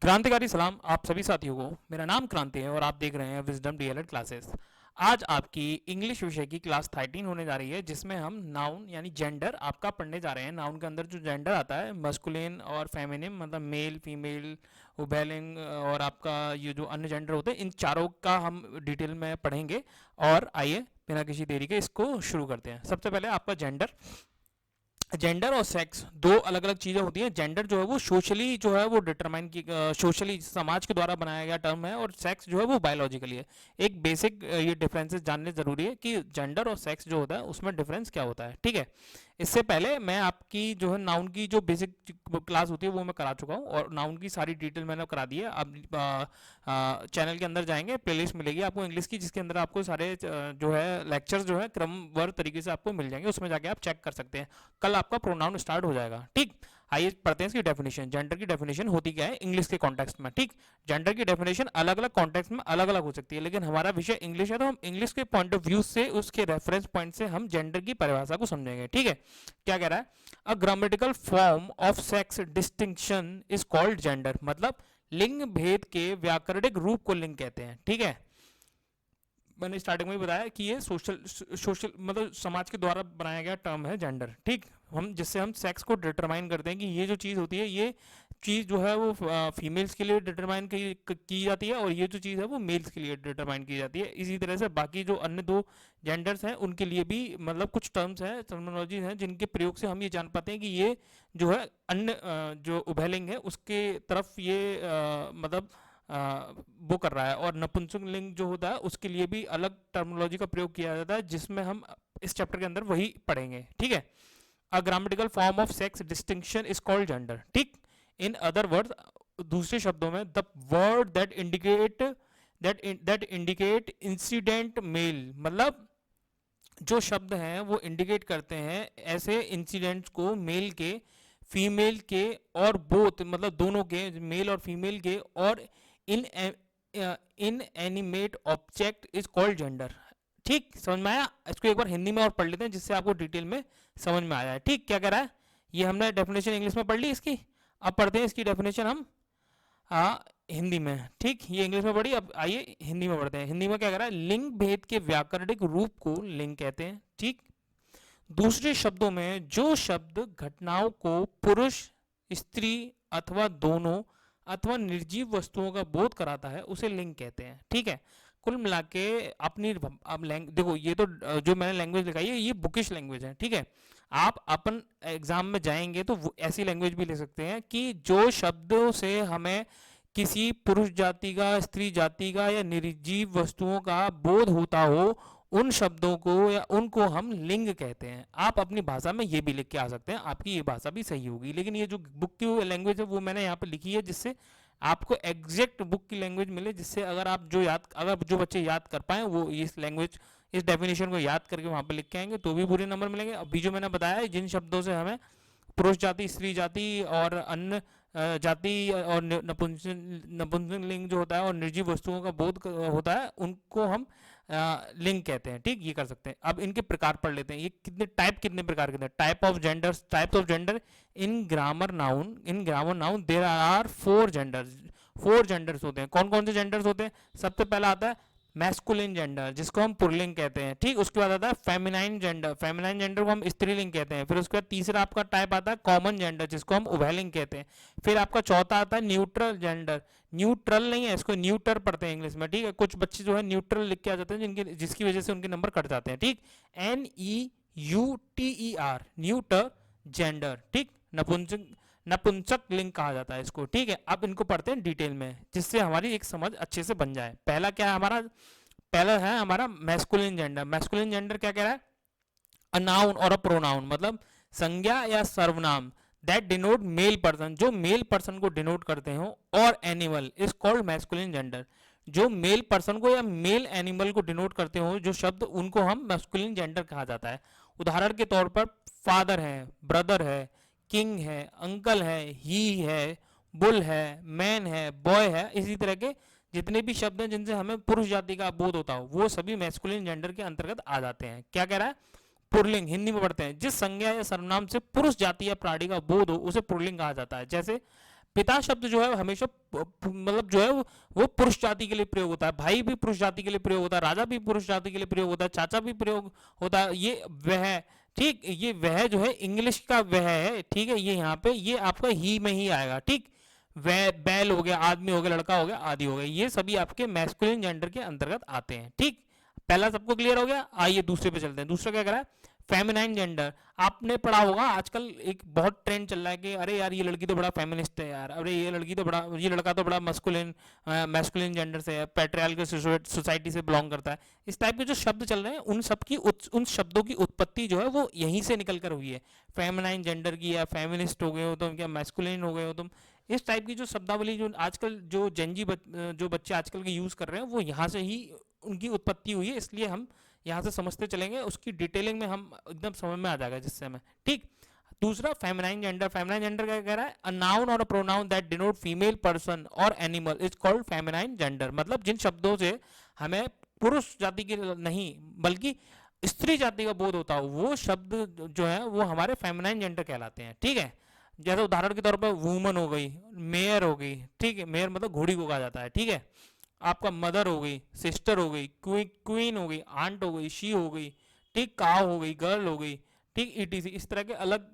क्रांतिकारी सलाम आप सभी साथियों को। मेरा नाम क्रांति है और आप देख रहे हैं विजडम डीएलएड क्लासेस। आज आपकी इंग्लिश विषय की क्लास 13 होने जा रही है, जिसमें हम नाउन यानी जेंडर आपका पढ़ने जा रहे हैं। नाउन के अंदर जो जेंडर आता है, मस्कुलिन और फेमिनिन, मतलब मेल, फीमेल, उभयलिंग और आपका ये जो अन्य जेंडर होते हैं, इन चारों का हम डिटेल में पढ़ेंगे। और आइए बिना किसी देरी के इसको शुरू करते हैं। सबसे पहले आपका जेंडर। जेंडर और सेक्स दो अलग अलग चीज़ें होती हैं। जेंडर जो है वो सोशली जो है वो डिटरमाइन की, सोशली समाज के द्वारा बनाया गया टर्म है, और सेक्स जो है वो बायोलॉजिकली है। एक बेसिक ये डिफरेंसेस जानने ज़रूरी है कि जेंडर और सेक्स जो होता है उसमें डिफरेंस क्या होता है। ठीक है, इससे पहले मैं आपकी जो है नाउन की जो बेसिक क्लास होती है वो मैं करा चुका हूँ, और नाउन की सारी डिटेल मैंने करा दी है। अब चैनल के अंदर जाएंगे, प्लेलिस्ट मिलेगी आपको इंग्लिश की, जिसके अंदर आपको सारे जो है लेक्चर्स जो है क्रमबद्ध तरीके से आपको मिल जाएंगे। उसमें जाके आप चेक कर सकते हैं। कल आपका प्रोनाउन स्टार्ट हो जाएगा। ठीक, आइए पढ़ते हैं इसकी डेफिनेशन। जेंडर की डेफिनेशन होती क्या है इंग्लिश के कॉन्टेक्स्ट में। ठीक, जेंडर की डेफिनेशन अलग अलग कॉन्टेक्स्ट में अलग अलग हो सकती है, लेकिन हमारा विषय इंग्लिश है तो हम इंग्लिश के पॉइंट ऑफ व्यू से, उसके रेफरेंस पॉइंट से हम जेंडर की परिभाषा को समझेंगे। ठीक है, क्या कह रहा है? A grammatical form of sex distinction is called gender, मतलब लिंग भेद के व्याकरणिक रूप को लिंग कहते हैं। ठीक है, मैंने स्टार्टिंग में ही बताया कि ये सोशल सोशल मतलब समाज के द्वारा बनाया गया टर्म है जेंडर। ठीक, हम जिससे हम सेक्स को डिटरमाइन करते हैं कि ये जो चीज़ होती है, ये चीज़ जो है वो फीमेल्स के लिए डिटरमाइन की जाती है, और ये जो चीज़ है वो मेल्स के लिए डिटरमाइन की जाती है। इसी तरह से बाकी जो अन्य दो जेंडर्स हैं उनके लिए भी मतलब कुछ टर्म्स हैं, टर्मिनोलॉजीज हैं, जिनके प्रयोग से हम ये जान पाते हैं कि ये जो है अन्य जो उभयलिंग है उसके तरफ ये मतलब वो कर रहा है। और नपुंसक लिंग जो होता है उसके लिए भी अलग टर्मिनोलॉजी का प्रयोग किया जाता है, जिसमें हम इस चैप्टर के अंदर वही पढ़ेंगे। ठीक है, a grammatical form of sex distinction is called gender. ठीक, इन अदर वर्ड, दूसरे शब्दों में, the word that indicate incident male, मतलब जो शब्द हैं वो इंडिकेट करते हैं ऐसे इंसिडेंट्स को, मेल के, फीमेल के, और बोथ मतलब दोनों के, मेल और फीमेल के, और in inanimate object is called gender. ठीक, समझ में आया? इसको एक बार हिंदी में और पढ़ लेते हैं जिससे आपको डिटेल में समझ में आ जाए। ठीक, क्या कह रहा है? ये हमने डेफिनेशन इंग्लिश में पढ़ ली इसकी। अब पढ़ते हैं इसकी डेफिनेशन हम हिंदी में। ठीक, ये इंग्लिश में पढ़ी, अब आइए हिंदी में पढ़ते हैं। हिंदी में क्या कह रहा है? लिंग भेद के व्याकरणिक रूप को लिंग कहते हैं। ठीक, दूसरे शब्दों में जो शब्द घटनाओं को पुरुष, स्त्री अथवा दोनों अथवा निर्जीव वस्तुओं का बोध कराता है उसे लिंग कहते हैं। ठीक है, कुल मिला के अपनी अब देखो, ये तो जो मैंने लैंग्वेज लिखाई है ये बुकिश लैंग्वेज है। ठीक है, आप अपन एग्जाम में जाएंगे तो ऐसी लैंग्वेज भी ले सकते हैं कि जो शब्दों से हमें किसी पुरुष जाति का, स्त्री जाति का या निर्जीव वस्तुओं का बोध होता हो, उन शब्दों को या उनको हम लिंग कहते हैं। आप अपनी भाषा में ये भी लिख के आ सकते हैं, आपकी ये भाषा भी सही होगी। लेकिन ये जो बुक की लैंग्वेज है वो मैंने यहाँ पे लिखी है, जिससे आपको एग्जैक्ट बुक की लैंग्वेज मिले, जिससे अगर जो बच्चे याद कर पाए वो इस लैंग्वेज, इस डेफिनेशन को याद करके वहाँ पे लिख के आएंगे तो भी पूरे नंबर मिलेंगे। अभी जो मैंने बताया है, जिन शब्दों से हमें पुरुष जाति, स्त्री जाति और अन्य जाति और नपुंसक लिंग जो होता है और निर्जीव वस्तुओं का बोध होता है, उनको हम लिंग कहते हैं। ठीक, ये कर सकते हैं। अब इनके प्रकार पढ़ लेते हैं, ये कितने प्रकार के, type of gender in grammar noun there are four genders होते हैं। कौन कौन से जेंडर्स होते हैं? सबसे पहला आता है मैस्कुलिन जेंडर, जिसको हम पुल्लिंग कहते हैं। ठीक, उसके बाद आता है फेमिनाइन जेंडर को हम स्त्रीलिंग कहते हैं। फिर उसके बाद तीसरा आपका टाइप आता है कॉमन जेंडर, जिसको हम उभयलिंग कहते हैं। फिर आपका चौथा आता है न्यूट्रल जेंडर। न्यूट्रल नहीं है, इसको न्यूटर पढ़ते हैं इंग्लिश में। ठीक है, कुछ बच्चे जो है न्यूट्रल लिख के आ जाते हैं, जिसकी वजह से उनके नंबर कट जाते हैं। ठीक, NEUTER, न्यूटर जेंडर। ठीक, नपुंसक लिंग कहा जाता है इसको। ठीक है, अब इनको पढ़ते हैं डिटेल में, जिससे हमारी एक समझ अच्छे से बन जाए। पहला है हमारा मैस्कुलिन जेंडर। मैस्कुलिन जेंडर क्या कह रहा है? अ नाउन और अ प्रोनाउन, मतलब संज्ञा या सर्वनाम, दैट डिनोट मेल पर्सन, जो मेल पर्सन को डिनोट करते हो, और animal is called masculine gender, जो मेल पर्सन को या मेल एनिमल को डिनोट करते हो जो शब्द, उनको हम मैस्कुलिन जेंडर कहा जाता है। उदाहरण के तौर पर फादर है, ब्रदर है, किंग है, अंकल है, ही है, बुल है, मैन है, बॉय है। इसी तरह के जितने भी शब्द हैं जिनसे हमें पुरुष जाति का बोध होता हो, वो सभी मैस्कुलिन जेंडर के अंतर्गत आ जाते हैं। क्या कह रहा है? पुल्लिंग हिंदी में पढ़ते हैं, जिस संज्ञा या सर्वनाम से पुरुष जाति या प्राणी का बोध हो उसे पुल्लिंग कहा जाता है। जैसे पिता शब्द जो है हमेशा मतलब जो है वो पुरुष जाति के लिए प्रयोग होता है, भाई भी पुरुष जाति के लिए प्रयोग होता है, राजा भी पुरुष जाति के लिए प्रयोग होता है, चाचा भी प्रयोग होता है। ये वह, ठीक, ये वह जो है इंग्लिश का वह है, ठीक है, ये यहाँ पे ये आपका ही में ही आएगा, ठीक। वह बैल हो गया, आदमी हो गया, लड़का हो गया, आदि हो गया, ये सभी आपके मैस्कुलिन जेंडर के अंतर्गत आते हैं, ठीक। पहला सबको क्लियर हो गया। आइए दूसरे पे चलते हैं। दूसरा क्या कह रहा है, फेमिनाइन जेंडर। आपने पढ़ा होगा आजकल एक बहुत ट्रेंड चल रहा है कि अरे यार ये लड़की तो बड़ा फेमिनिस्ट है यार, अरे ये लड़की तो बड़ा, ये लड़का तो बड़ा मैस्कुलिन जेंडर से है, पैट्रियार्कल सोसाइटी से बिलोंग करता है। इस टाइप के जो शब्द चल रहे हैं उन शब्दों की उत्पत्ति जो है वो यहीं से निकल कर हुई है। फेमिनाइन जेंडर की, या फेमिनिस्ट हो गए हो तुम, क्या मैस्कुलिन हो गए हो तुम, इस टाइप की जो शब्दावली जो आजकल जो जेनजी जो बच्चे आजकल के यूज कर रहे हैं वो यहाँ से ही उनकी उत्पत्ति हुई है। इसलिए हम यहाँ से समझते चलेंगे, उसकी डिटेलिंग में हम एकदम समझ में आ जाएगा जिससे हमें, ठीक। दूसरा फेमिनाइन जेंडर। फेमिनाइन जेंडर क्या कह रहा है, अ नाउन और a pronoun that denote female person और animal is called feminine gender. मतलब जिन शब्दों से हमें पुरुष जाति के नहीं बल्कि स्त्री जाति का बोध होता हो, वो शब्द जो है वो हमारे फेमिनाइन जेंडर कहलाते हैं, ठीक है। जैसे उदाहरण के तौर पर वुमन हो गई, मेयर हो गई, ठीक है, मेयर मतलब घोड़ी को कहा जाता है, ठीक है। आपका मदर हो गई, सिस्टर हो गई, क्वीन हो गई, आंट हो गई, शी हो गई, ठीक, काव हो गई, गर्ल हो गई, ठीक, ईटीसी। इस तरह के अलग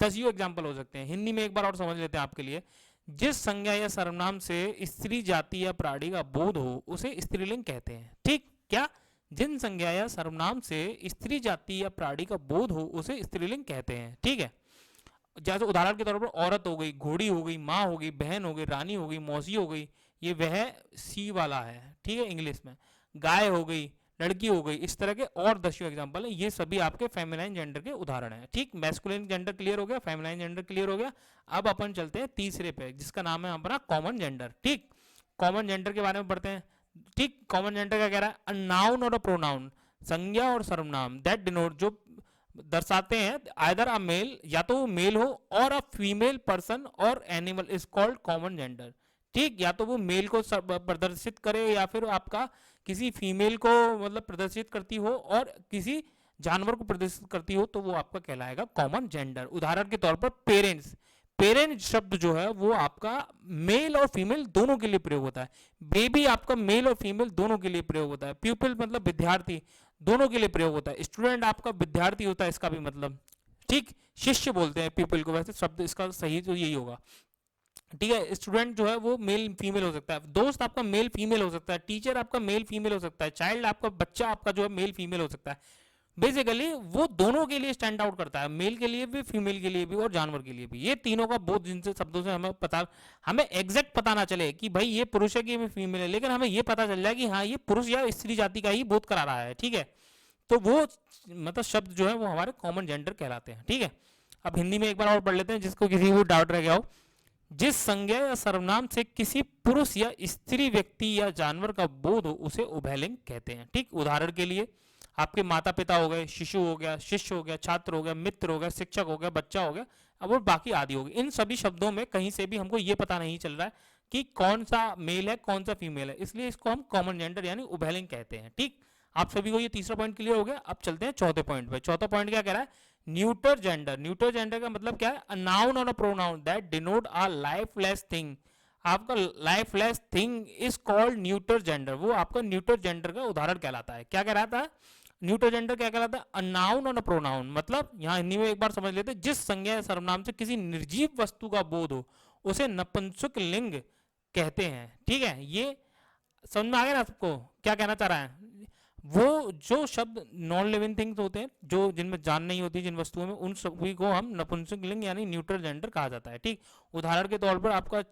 दसियों एग्जाम्पल हो सकते हैं। हिंदी में एक बार और समझ लेते हैं आपके लिए। जिस संज्ञा या सर्वनाम से स्त्री जाति या प्राणी का बोध हो उसे स्त्रीलिंग कहते हैं, ठीक। क्या, जिन संज्ञा या सर्वनाम से स्त्री जाति या प्राणी का बोध हो उसे स्त्रीलिंग कहते हैं, ठीक है। जैसे उदाहरण के तौर पर औरत हो गई, घोड़ी हो गई, माँ हो गई, बहन हो गई, रानी हो गई, मौसी हो गई, ये वह सी वाला है, ठीक है, इंग्लिश में। गाय हो गई, लड़की हो गई, इस तरह के और दसियों एग्जांपल है। ये सभी आपके फेमिनाइन जेंडर के उदाहरण हैं, ठीक। मैस्कुलिन जेंडर क्लियर हो गया, फेमिनाइन जेंडर क्लियर हो गया। अब अपन चलते हैं तीसरे पे, जिसका नाम है अपना कॉमन जेंडर, ठीक। कॉमन जेंडर के बारे में पढ़ते हैं, ठीक। कॉमन जेंडर क्या कह रहा है, अ नाउन और अ प्रोनाउन, संज्ञा और सर्वनाम दैट डिनोट जो दर्शाते हैं आइदर अ मेल, या तो मेल हो, और अ फीमेल पर्सन और animal is called common gender, ठीक। या तो वो मेल को प्रदर्शित करे या फिर आपका किसी फीमेल को मतलब प्रदर्शित करती हो और किसी जानवर को प्रदर्शित करती हो तो वो आपका कहलाएगा कॉमन जेंडर। उदाहरण के तौर पर पेरेंट्स। पेरेंट्स शब्द जो है वो आपका मेल और फीमेल दोनों के लिए प्रयोग होता है। बेबी आपका मेल और फीमेल दोनों के लिए प्रयोग होता है। प्यूपिल मतलब विद्यार्थी, दोनों के लिए प्रयोग होता है। स्टूडेंट आपका विद्यार्थी होता है, इसका भी मतलब, ठीक। शिष्य बोलते हैं पीपल को, वैसे शब्द इसका सही तो यही होगा, ठीक है। स्टूडेंट जो है वो मेल फीमेल हो सकता है, दोस्त आपका मेल फीमेल हो सकता है, टीचर आपका मेल फीमेल हो सकता है, चाइल्ड आपका बच्चा आपका जो है मेल फीमेल हो सकता है। बेसिकली वो दोनों के लिए स्टैंड आउट करता है, मेल के लिए भी, फीमेल के लिए भी, और जानवर के लिए भी। ये तीनों का बोध जिनसे शब्दों से हमें पता, हमें एग्जैक्ट पता ना चले कि भाई ये पुरुष है कि ये फीमेल है, लेकिन हमें ये पता चल जाए कि हाँ ये पुरुष या स्त्री जाति का ही बोध करा रहा है, ठीक है। तो वो मतलब शब्द जो है वो हमारे कॉमन जेंडर कहलाते हैं, ठीक है। अब हिंदी में एक बार और पढ़ लेते हैं जिसको किसी को डाउट रह गया हो। जिस संज्ञा या सर्वनाम से किसी पुरुष या स्त्री व्यक्ति या जानवर का बोध हो उसे उभयलिंग कहते हैं, ठीक। उदाहरण के लिए आपके माता पिता हो गए, शिशु हो गया, शिष्य हो गया, छात्र हो गया, मित्र हो गया, शिक्षक हो गया, बच्चा हो गया, अब वो बाकी आदि हो गए। इन सभी शब्दों में कहीं से भी हमको ये पता नहीं चल रहा है कि कौन सा मेल है कौन सा फीमेल है, इसलिए इसको हम कॉमन जेंडर यानी उभयलिंग कहते हैं, ठीक। आप सभी को ये तीसरा पॉइंट क्लियर हो गया। अब चलते हैं चौथे पॉइंट पे। चौथा पॉइंट क्या कह रहा है, न्यूटर जेंडर। न्यूटर जेंडर का मतलब क्या है, अ नाउन और a pronoun that denote a lifeless thing. आपका lifeless thing is called neuter gender, वो आपका न्यूटर जेंडर का उदाहरण कहलाता है। क्या कहलाता है, न्यूटर जेंडर क्या कहलाता है, अ नाउन और अ प्रोनाउन। मतलब यहाँ हिंदी में एक बार समझ लेते हैं, जिस संज्ञा या सर्वनाम से किसी निर्जीव वस्तु का बोध हो उसे नपुंसक लिंग कहते हैं, ठीक है। ये समझ में आ गया ना सबको क्या कहना चाह रहा है। वो जो शब्द नॉन लिविंग थिंग्स होते हैं, जो जिनमें जान नहीं होती, जिन वस्तुओं में, उन सभी को हम नपुंसक लिंग यानी न्यूट्रल जेंडर कहा जाता है, ठीक। उदाहरण के तौर पर आपका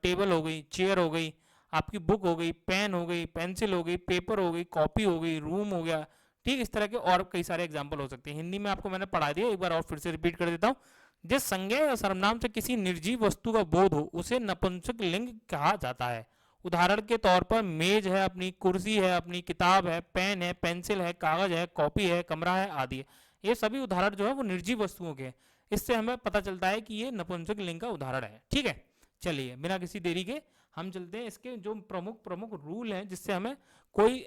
टेबल हो गई, चेयर हो गई, आपकी बुक हो गई, पेन हो गई, पेंसिल हो गई, पेपर हो गई, कॉपी हो गई, रूम हो गया, ठीक। इस तरह के और कई सारे एग्जाम्पल हो सकते हैं। हिंदी में आपको मैंने पढ़ा दिया, एक बार और फिर से रिपीट कर देता हूँ। जिस संज्ञा या सर्वनाम से किसी निर्जीव वस्तु का बोध हो उसे नपुंसक लिंग कहा जाता है। उदाहरण के तौर पर मेज है अपनी, कुर्सी है अपनी, किताब है, पेन है, पेंसिल है, कागज है, कॉपी है, कमरा है, आदि है। ये सभी उदाहरण जो है वो निर्जीव वस्तुओं के हैं। इससे हमें पता चलता है कि ये नपुंसक लिंग का उदाहरण है, ठीक है। चलिए बिना किसी देरी के हम चलते हैं इसके जो प्रमुख प्रमुख रूल हैं जिससे हमें कोई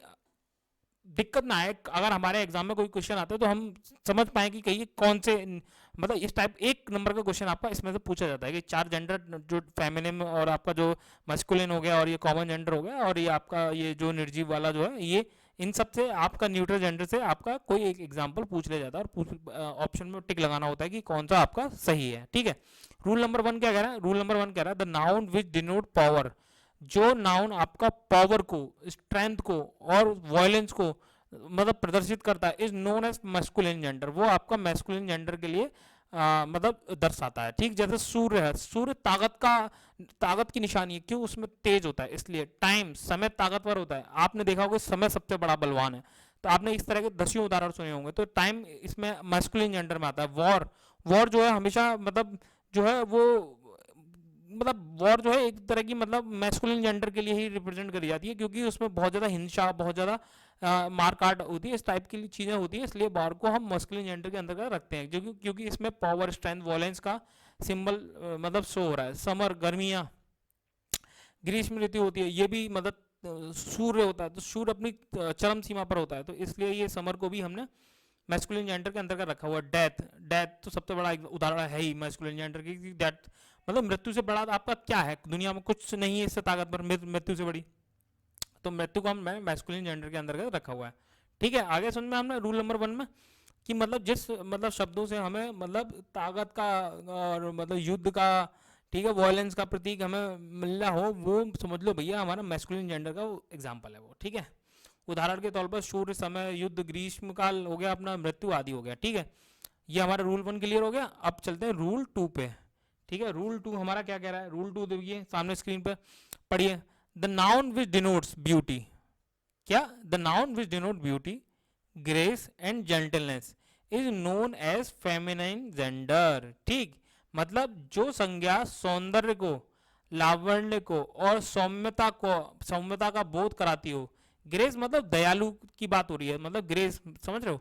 दिक्कत ना आए, अगर हमारे एग्जाम में कोई क्वेश्चन आता है तो हम समझ पाए कि कहीं कौन से, मतलब इस टाइप एक नंबर का क्वेश्चन आपका इसमें से पूछा जाता है कि चार जेंडर, जो फेमिनिन और आपका जो मस्कुलिन हो गया और ये कॉमन जेंडर हो गया और ये आपका ये जो निर्जीव वाला जो है, ये इन सब से आपका न्यूट्रल जेंडर से आपका कोई एक एग्जाम्पल पूछ लिया जाता है और ऑप्शन में टिक लगाना होता है कि कौन सा आपका सही है। ठीक है, रूल नंबर 1 क्या कह रहा है? रूल नंबर 1 कह रहा है the noun which denote power, जो नाउन आपका पावर को, स्ट्रेंथ को और वॉयलेंस को मतलब प्रदर्शित करता है, is known as masculine gender, वो आपका मैस्कुलिन जेंडर के लिए मतलब दर्शाता है। ठीक, जैसे सूर्य है, सूर्य ताकत की निशानी है, क्यों? उसमें तेज होता है इसलिए। टाइम, समय ताकतवर होता है, आपने देखा होगा समय सबसे बड़ा बलवान है, तो आपने इस तरह के दसियों उदाहरण सुने होंगे। तो टाइम इसमें मैस्कुलिन जेंडर में आता है। वॉर, वॉर जो है हमेशा मतलब जो है वो मतलब वॉर जो है एक तरह की मतलब मैस्कुलिन जेंडर के लिए ही रिप्रेजेंट करी जाती है, क्योंकि उसमें बहुत ज़्यादा हिंसा, बहुत ज़्यादा मार काट होती है, इस टाइप की चीज़ें होती है, इसलिए वॉर को हम मैस्कुलिन जेंडर के अंदर रखते हैं, क्योंकि इसमें पावर, स्ट्रेंथ, वॉयलेंस का सिंबल मतलब शो हो रहा है। समर, गर्मियाँ, ग्रीष्म ऋतु होती है, ये भी मतलब सूर्य होता है, तो सूर्य अपनी चरम सीमा पर होता है, तो इसलिए ये समर को भी हमने मैस्कुलिन जेंडर के अंतर्गत रखा हुआ है। डेथ, डेथ तो सबसे बड़ा एक उदाहरण है ही मैस्कुलिन जेंडर की, डेथ मतलब मृत्यु से बड़ा आपका क्या है दुनिया में? कुछ नहीं है इससे ताकतवर मृत्यु से बड़ी, तो मृत्यु को हम मैस्कुलिन जेंडर के अंतर्गत रखा हुआ है। ठीक है, आगे समझ में हमने रूल नंबर 1 में कि मतलब जिस मतलब शब्दों से हमें मतलब ताकत का और मतलब युद्ध का, ठीक है, वॉयलेंस का प्रतीक हमें मिलना हो, वो समझ लो भैया हमारा मैस्कुलिन जेंडर का एग्जाम्पल है वो। ठीक है, उदाहरण के तौर पर सूर्य, समय, युद्ध, ग्रीष्म काल हो गया, अपना मृत्यु आदि हो गया। ठीक है, ये हमारा रूल 1 क्लियर हो गया। अब चलते हैं रूल 2 पे। ठीक है, रूल 2 हमारा क्या कह रहा है? रूल 2 देखिए सामने स्क्रीन पर पढ़िए। The noun which denotes beauty, क्या? The noun which denote beauty, grace and gentleness is known as feminine gender. ठीक, मतलब जो संज्ञा सौंदर्य को, लावण्य को और सौम्यता का बोध कराती हो, ग्रेस मतलब दयालु की बात हो रही है, मतलब ग्रेस समझ रहे हो,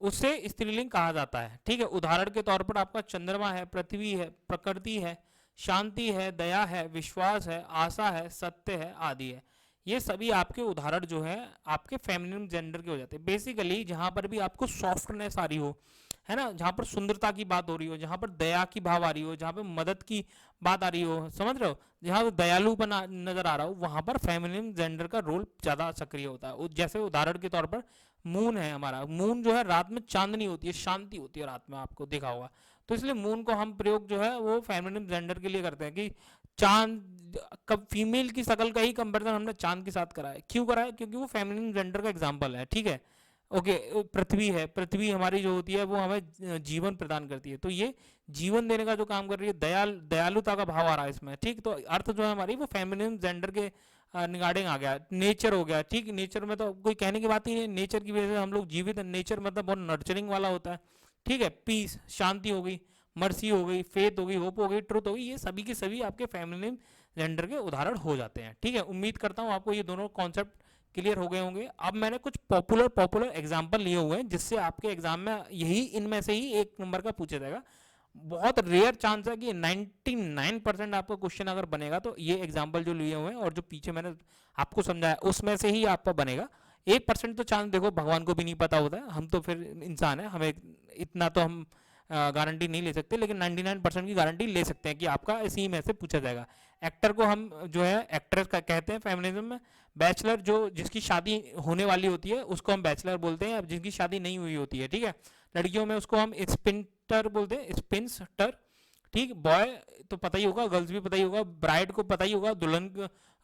उसे स्त्रीलिंग कहा जाता है। ठीक है, उदाहरण के तौर पर आपका चंद्रमा है, पृथ्वी है, प्रकृति है, शांति है, दया है, विश्वास है, आशा है, सत्य है, आदि है। ये सभी आपके उदाहरण जो है आपके फेमिनिन जेंडर के हो जाते हैं। बेसिकली जहां पर भी आपको सॉफ्टनेस आ रही हो, है ना, जहां पर सुंदरता की बात हो रही हो, जहां पर दया की भाव आ रही हो, जहां पर मदद की बात आ रही हो, समझ रहे हो, जहां पर दयालुपन नजर आ रहा हो, वहां पर फेमिनिन जेंडर का रोल ज्यादा सक्रिय होता है। जैसे उदाहरण के तौर पर मून है हमारा, मून जो है रात में चांदनी होती है, शांति होती है रात में, आपको देखा होगा, तो इसलिए मून को हम प्रयोग जो है वो फेमिनिन जेंडर के लिए करते हैं कि चांद, कब फीमेल की शक्ल का ही कंपैरिजन हमने चांद के साथ करा है। क्यों करा है? क्योंकि वो फेमिनिन जेंडर का एग्जांपल है। ठीक है, ओके। पृथ्वी है, पृथ्वी हमारी जो होती है वो हमें जीवन प्रदान करती है, तो ये जीवन देने का जो काम कर रही है, दयालुता का भाव आ रहा है इसमें। ठीक, तो अर्थ जो है हमारी वो फेमिनिन जेंडर के रिगार्डिंग आ गया। नेचर हो गया, ठीक, नेचर में तो कोई कहने की बात ही नहीं, नेचर की वजह से हम लोग जीवित हैं। नेचर मतलब बहुत नर्चरिंग वाला होता है। ठीक है, पीस, शांति हो गई, मर्सी हो गई, फेथ हो गई, होप हो गई, ट्रुथ हो गई, ये सभी के सभी आपके फेमिनिन जेंडर के उदाहरण हो जाते हैं। ठीक है, उम्मीद करता हूँ आपको ये दोनों कॉन्सेप्ट क्लियर हो गए होंगे। अब मैंने कुछ पॉपुलर एग्जांपल लिए हुए हैं जिससे आपके एग्जाम में यही इनमें से ही एक नंबर का पूछा जाएगा। बहुत रेयर चांस है कि 99% आपका क्वेश्चन अगर बनेगा तो ये एग्जाम्पल जो लिए हुए हैं और जो पीछे मैंने आपको समझाया उसमें से ही आपका बनेगा। 1% तो चांस देखो भगवान को भी नहीं पता होता है, हम तो फिर इंसान है, हमें इतना तो हम गारंटी नहीं ले सकते, लेकिन 99% की गारंटी ले सकते हैं कि आपका इसी में से पूछा जाएगा। एक्टर को हम जो है एक्ट्रेस का कहते हैं फेमिनिज्म में। बैचलर जो जिसकी शादी होने वाली होती है उसको हम बैचलर बोलते हैं, अब जिनकी शादी नहीं हुई होती है। ठीक है, लड़कियों में उसको हम स्पिंटर बोलते हैं, स्पिंस्टर। ठीक, बॉय तो पता ही होगा, गर्ल्स भी पता ही होगा, ब्राइड को पता ही होगा, दुल्हन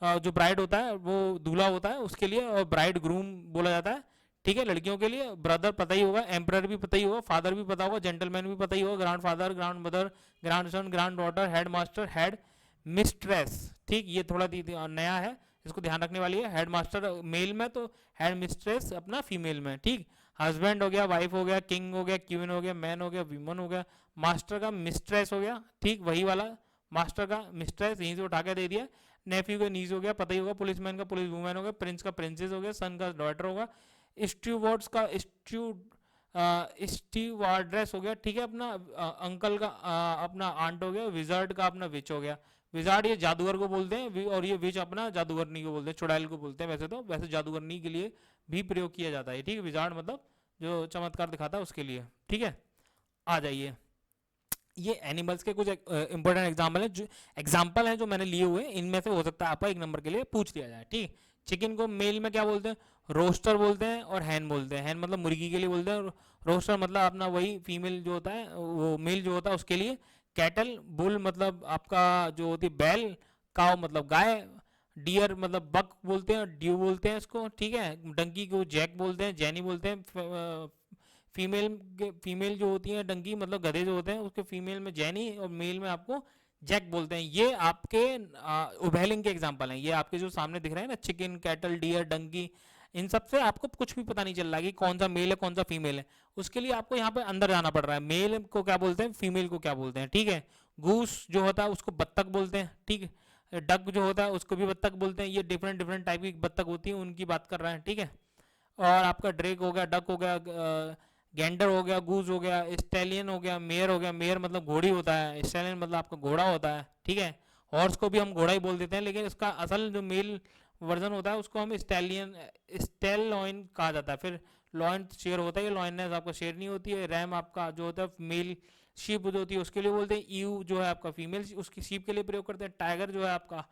जो ब्राइड होता है वो दूल्हा होता है उसके लिए, और ब्राइड ग्रूम बोला जाता है। ठीक है, लड़कियों के लिए ब्रदर पता ही होगा, एम्परर भी पता ही होगा, फादर भी पता होगा, जेंटलमैन भी पता ही होगा, grandfather, grandmother, grandson, granddaughter, headmaster, headmistress. ठीक, ये थोड़ा नया है, इसको ध्यान रखने वाली है। हेड मास्टर मेल में तो हेड मिस्ट्रेस अपना फीमेल में। ठीक, हस्बैंड हो गया, वाइफ हो गया, किंग हो गया, क्वीन हो गया, मैन हो गया, वीमन हो गया, मास्टर का मिस्ट्रेस हो गया। ठीक, वही वाला मास्टर का मिस्ट्रेस यहीं से उठा के दे दिया। नेफ्यू का नीज हो गया, पता ही होगा, पुलिसमैन का पुलिस वूमैन हो गया, प्रिंस का प्रिंसेस हो गया, सन का डॉटर होगा, स्टीवर्ड्स का स्टीवार्ड्रेस हो गया। ठीक है, अपना अंकल का अपना आंट हो गया, विजर्ड का अपना विच हो गया, विजार्ड ये जादूगर को बोलते हैं, और ये विच अपना जादूगरनी को बोलते हैं, चुड़ैल को बोलते हैं वैसे तो, वैसे जादूगरनी के लिए भी प्रयोग किया जाता है, ठीक है। विजार्ड मतलब जो चमत्कार दिखाता है उसके लिए, ठीक है। आ जाइए, ये एनिमल्स के कुछ इंपॉर्टेंट एग्जाम्पल हैं जो मैंने लिए हुए, इनमें से हो सकता है आपका 1 नंबर के लिए पूछ लिया जाए, ठीक। चिकन को मेल में क्या बोलते हैं? रोस्टर बोलते हैं, और हैन बोलते हैं। हैन मतलब मुर्गी के लिए बोलते हैं, और रोस्टर मतलब अपना वही फीमेल जो होता है, वो मेल जो होता है उसके लिए। कैटल, बुल मतलब आपका जो होती है बैल, काव मतलब गाय, डियर मतलब बक बोलते हैं, ड्यू बोलते हैं इसको, ठीक है। डंकी को जैक बोलते हैं, जैनी बोलते हैं। फीमेल जो होती है डंकी मतलब गधे जो होते हैं, उसके फीमेल में जैनी और मेल में आपको जैक बोलते हैं। ये आपके उभयलिंग के एग्जांपल हैं, ये आपके जो सामने दिख रहे हैं ना, चिकन, कैटल, डियर, डंकी, इन सब से आपको कुछ भी पता नहीं चल रहा है कि कौन सा मेल है कौन सा फीमेल है। उसके लिए आपको यहाँ पे अंदर जाना पड़ रहा है, मेल को क्या बोलते हैं, फीमेल को क्या बोलते हैं, ठीक है। गूस जो होता है उसको बत्तख बोलते हैं, ठीक है। डक जो होता है उसको भी बत्तख बोलते हैं। ये डिफरेंट डिफरेंट टाइप की बत्तख होती है, उनकी बात कर रहे हैं, ठीक है। और आपका ड्रेक हो गया, डक हो गया, गैंडर हो गया, गूज हो गया, स्टैलियन हो गया, मेयर हो गया। मेयर मतलब घोड़ी होता है, स्टैलियन मतलब आपका घोड़ा होता है, ठीक है। हॉर्स को भी हम घोड़ा ही बोल देते हैं, लेकिन इसका असल जो मेल वर्जन होता है उसको हम स्टेल लॉइन कहा जाता है। फिर लॉइन शेर होता है, लॉइननेस आपका शेर नहीं होती है। रैम आपका जो होता है मेल, शीप जो होती है उसके लिए बोलते हैं। ईव जो है आपका फीमेल, उसकी शीप के लिए प्रयोग करते हैं। टाइगर जो है आपका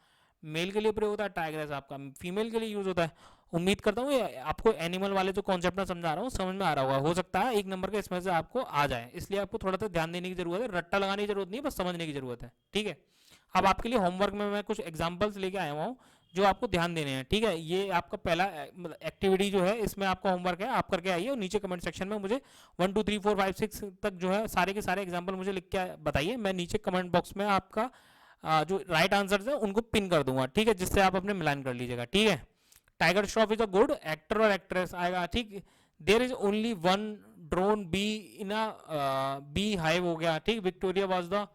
मेल के लिए प्रयोग होता है, टाइगरेस आपका फीमेल के लिए यूज होता है। उम्मीद करता हूँ ये आपको एनिमल वाले जो कॉन्सेप्ट में समझा रहा हूँ समझ में आ रहा होगा। हो सकता है 1 नंबर के इसमें से आपको आ जाए, इसलिए आपको थोड़ा सा ध्यान देने की जरूरत है, रट्टा लगाने की जरूरत नहीं है, बस समझने की जरूरत है, ठीक है। अब आपके लिए होमवर्क में मैं कुछ एग्जाम्पल्स लेके आया हुआ हूँ जो आपको ध्यान देने हैं, ठीक है। ये आपका पहला एक्टिविटी जो है, इसमें आपका होमवर्क है, आप करके आइए और नीचे कमेंट सेक्शन में मुझे 1 2 3 4 5 6 तक जो है सारे के सारे एग्जाम्पल मुझे लिख के बताइए। मैं नीचे कमेंट बॉक्स में आपका जो राइट आंसर है उनको पिन कर दूंगा, ठीक है, जिससे आप अपने मिलान कर लीजिएगा, ठीक है। Tiger Shroff is a good actor और एक्ट्रेस आएगा, ठीक। There is only one drone bee in a bee hive हो गया, ठीक। विक्टोरिया वाज द,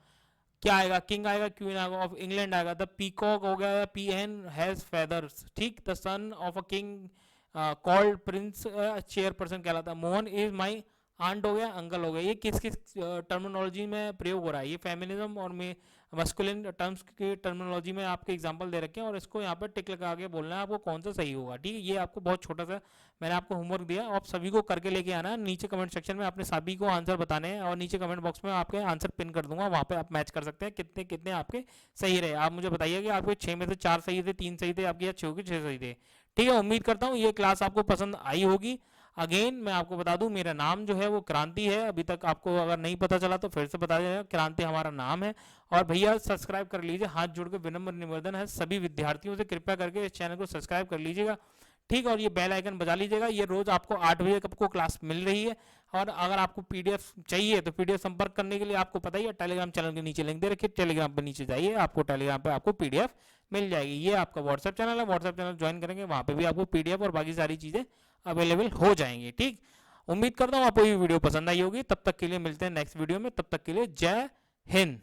क्या आएगा, किंग आएगा, क्वीन आएगा ऑफ इंग्लैंड आएगा। द पीकॉक हो गया, पी एन हैज फेदर्स, ठीक। The son of a king called Prince chairperson कहलाता है। मोहन इज माई आंट हो गया, अंकल हो गया। ये किस किस टर्मिनोलॉजी में प्रयोग हो रहा है? ये फेमिनिज्म और में मस्कुलिन टर्म्स की टर्मिनोलॉजी में आपके एग्जांपल दे रखे हैं, और इसको यहाँ पर टिक लगा के बोलना है आपको कौन सा सही होगा, ठीक है। ये आपको बहुत छोटा सा मैंने आपको होमवर्क दिया, आप सभी को करके लेके आना है। नीचे कमेंट सेक्शन में अपने सभी को आंसर बताने हैं, और नीचे कमेंट बॉक्स में आपके आंसर पिन कर दूंगा, वहाँ पे आप मैच कर सकते हैं कितने कितने आपके सही रहे। आप मुझे बताइए कि आपके 6 में से 4 सही थे, 3 सही थे आपके, या 6 के 6 सही थे, ठीक है। उम्मीद करता हूँ ये क्लास आपको पसंद आई होगी। अगेन मैं आपको बता दूं, मेरा नाम जो है वो क्रांति है। अभी तक आपको अगर नहीं पता चला तो फिर से बता दें, क्रांति हमारा नाम है। और भैया सब्सक्राइब कर लीजिए, हाथ जोड़ के विनम्र निवेदन है सभी विद्यार्थियों से, कृपया करके इस चैनल को सब्सक्राइब कर लीजिएगा, ठीक। और ये बेल आइकन बजा लीजिएगा। ये रोज आपको 8 बजे कब को क्लास मिल रही है। और अगर आपको पीडीएफ चाहिए तो पीडीएफ संपर्क करने के लिए आपको पता ही है, टेलीग्राम चैनल के नीचे लिंक दे रखिए, टेलीग्राम पर नीचे जाइए, आपको टेलीग्राम पे आपको पीडीएफ मिल जाएगी। ये आपका व्हाट्सएप चैनल है, व्हाट्सएप चैनल ज्वाइन करेंगे, वहाँ पे भी आपको पीडीएफ और बाकी सारी चीज़ें अवेलेबल हो जाएंगी, ठीक। उम्मीद करता हूँ आपको ये वीडियो पसंद आई होगी। तब तक के लिए मिलते हैं नेक्स्ट वीडियो में, तब तक के लिए जय हिंद।